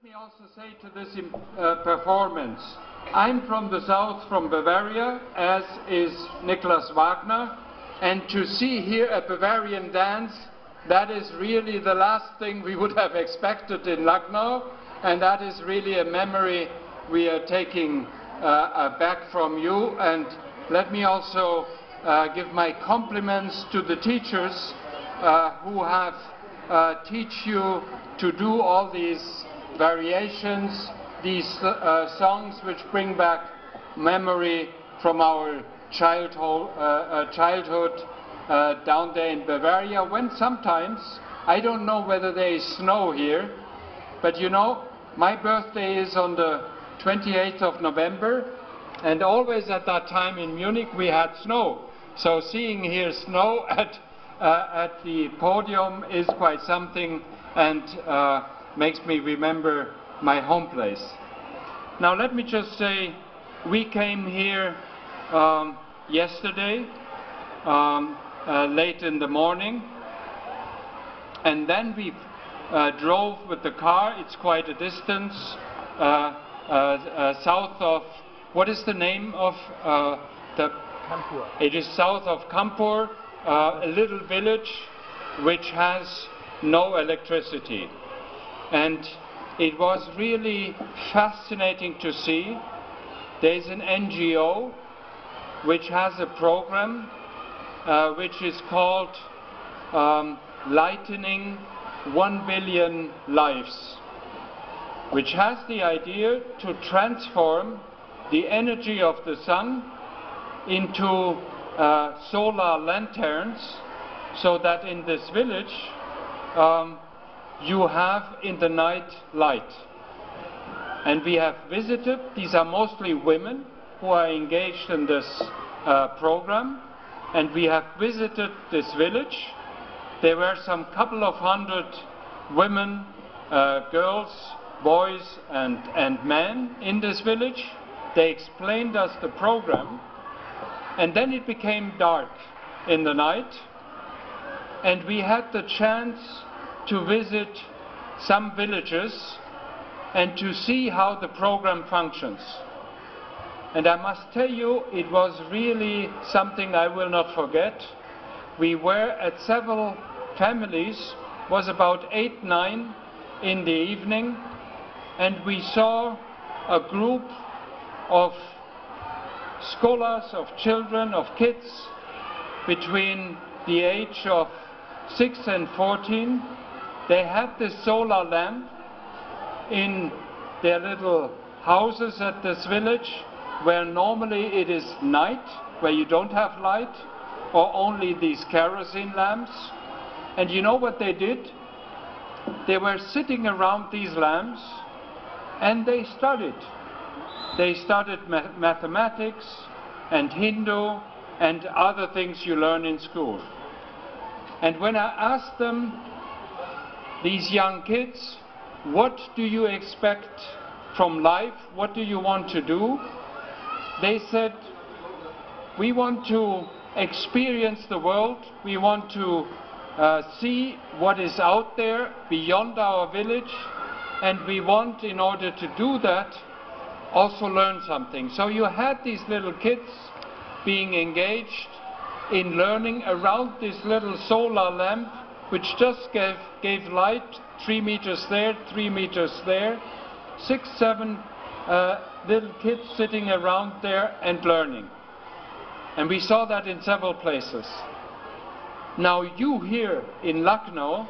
Let me also say to this performance, I'm from the south, from Bavaria, as is Nicholas Wagner, and to see here a Bavarian dance, that is really the last thing we would have expected in Lucknow, and that is really a memory we are taking back from you. And let me also give my compliments to the teachers who have teach you to do all these variations, these songs which bring back memory from our childhood down there in Bavaria, when sometimes, I don't know whether there is snow here, but you know, my birthday is on the 28th of November, and always at that time in Munich we had snow. So seeing here snow at the podium is quite something, and makes me remember my home place. Now let me just say, we came here yesterday, late in the morning, and then we drove with the car. It's quite a distance, south of, what is the name of the... Kanpur. It is south of Kanpur, a little village which has no electricity. And it was really fascinating to see. There's an NGO which has a program which is called Lightening 1 Billion Lives, which has the idea to transform the energy of the sun into solar lanterns, so that in this village you have in the night light. And we have visited, these are mostly women who are engaged in this program, and we have visited this village. There were some couple of hundred women, girls, boys and men in this village. They explained us the program, and then it became dark in the night, and we had the chance to visit some villages and to see how the program functions. And I must tell you, it was really something I will not forget. We were at several families, was about 8, 9 in the evening, and we saw a group of scholars, of children, of kids between the age of 6 and 14. They had this solar lamp in their little houses at this village, where normally it is night, where you don't have light, or only these kerosene lamps. And you know what they did? They were sitting around these lamps and they studied. They studied mathematics and Hindu and other things you learn in school. And when I asked them, these young kids, what do you expect from life? What do you want to do? They said, we want to experience the world. We want to see what is out there beyond our village. And we want, in order to do that, also learn something. So you had these little kids being engaged in learning around this little solar lamp, which just gave light, 3 meters there, 3 meters there, 6, 7 little kids sitting around there and learning. And we saw that in several places. Now you here in Lucknow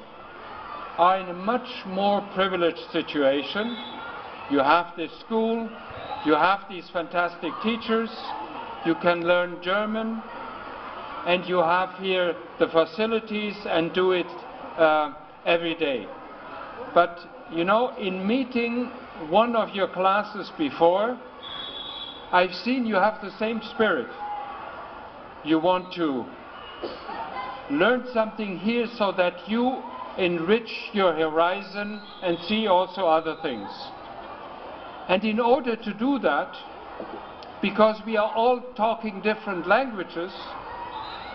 are in a much more privileged situation. You have this school, you have these fantastic teachers, you can learn German, and you have here the facilities and do it every day. But you know, in meeting one of your classes before, I've seen you have the same spirit. You want to learn something here so that you enrich your horizon and see also other things. And in order to do that, because we are all talking different languages,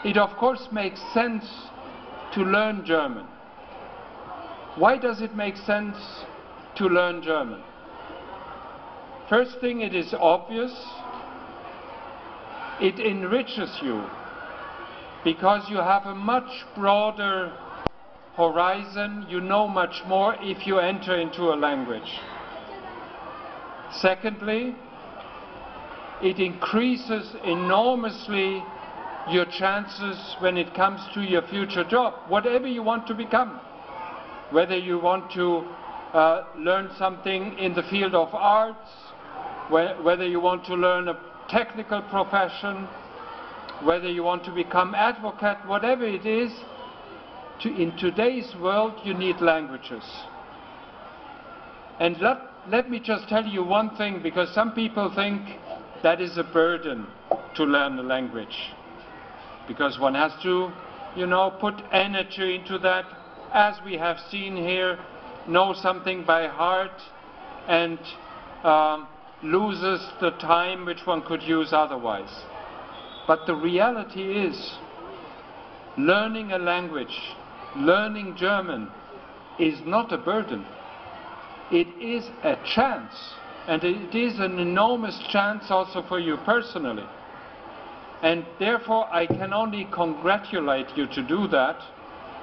it of course makes sense to learn German. Why does it make sense to learn German. First thing, it is obvious, it enriches you because you have a much broader horizon, you know much more if you enter into a language. Secondly, it increases enormously your chances when it comes to your future job, whatever you want to become. Whether you want to learn something in the field of arts, whether you want to learn a technical profession, whether you want to become advocate, whatever it is, in today's world you need languages. And let me just tell you one thing, because some people think that is a burden to learn a language. Because one has to, you know, put energy into that, as we have seen here, know something by heart and loses the time which one could use otherwise. But the reality is, learning a language, learning German, is not a burden. It is a chance, and it is an enormous chance also for you personally. And therefore I can only congratulate you to do that.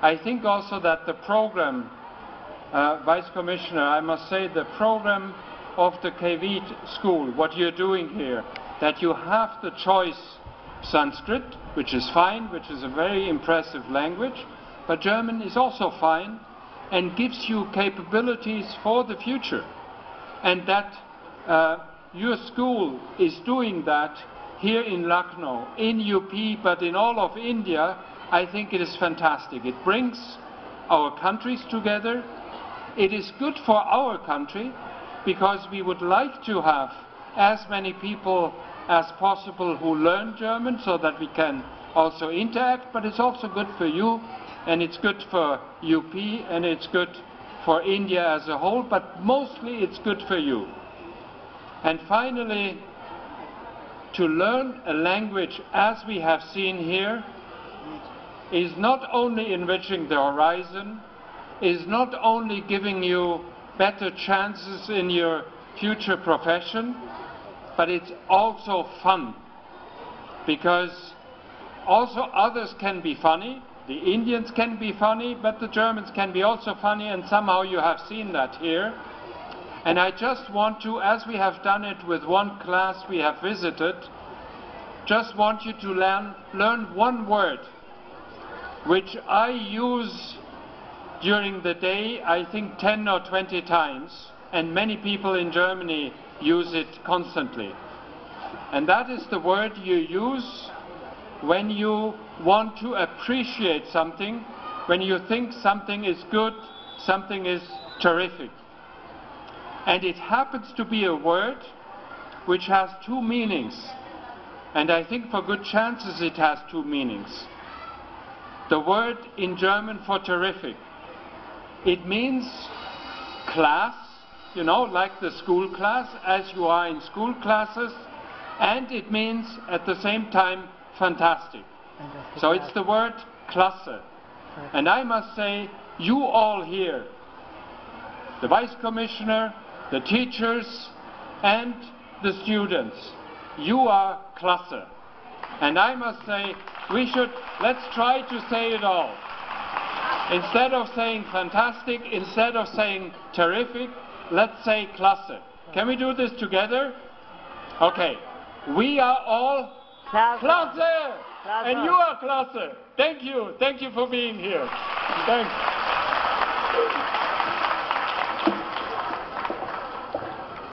I think also that the program, Vice Commissioner, I must say the program of the KV school, what you're doing here, that you have the choice Sanskrit, which is fine, which is a very impressive language, but German is also fine and gives you capabilities for the future. And that your school is doing that here in Lucknow, in UP, but in all of India, I think it is fantastic. It brings our countries together. It is good for our country because we would like to have as many people as possible who learn German so that we can also interact, but it's also good for you, and it's good for UP, and it's good for India as a whole, but mostly it's good for you. And finally, to learn a language, as we have seen here, is not only enriching the horizon, is not only giving you better chances in your future profession, but it's also fun. Because also others can be funny, the Indians can be funny, but the Germans can be also funny, and somehow you have seen that here. And I just want to, as we have done it with one class we have visited, just want you to learn one word, which I use during the day, I think 10 or 20 times, and many people in Germany use it constantly. And that is the word you use when you want to appreciate something, when you think something is good, something is terrific. And it happens to be a word which has two meanings. And I think for good chances it has two meanings. The word in German for terrific, it means class, you know, like the school class, as you are in school classes, and it means at the same time fantastic. So it's the word Klasse. And I must say, you all here, the Vice Commissioner, the teachers, and the students, you are Klasse. And I must say, let's try to say it all. Instead of saying fantastic, instead of saying terrific, let's say Klasse. Can we do this together? Okay. We are all Klasse! And you are Klasse. Thank you. Thank you for being here. Thanks.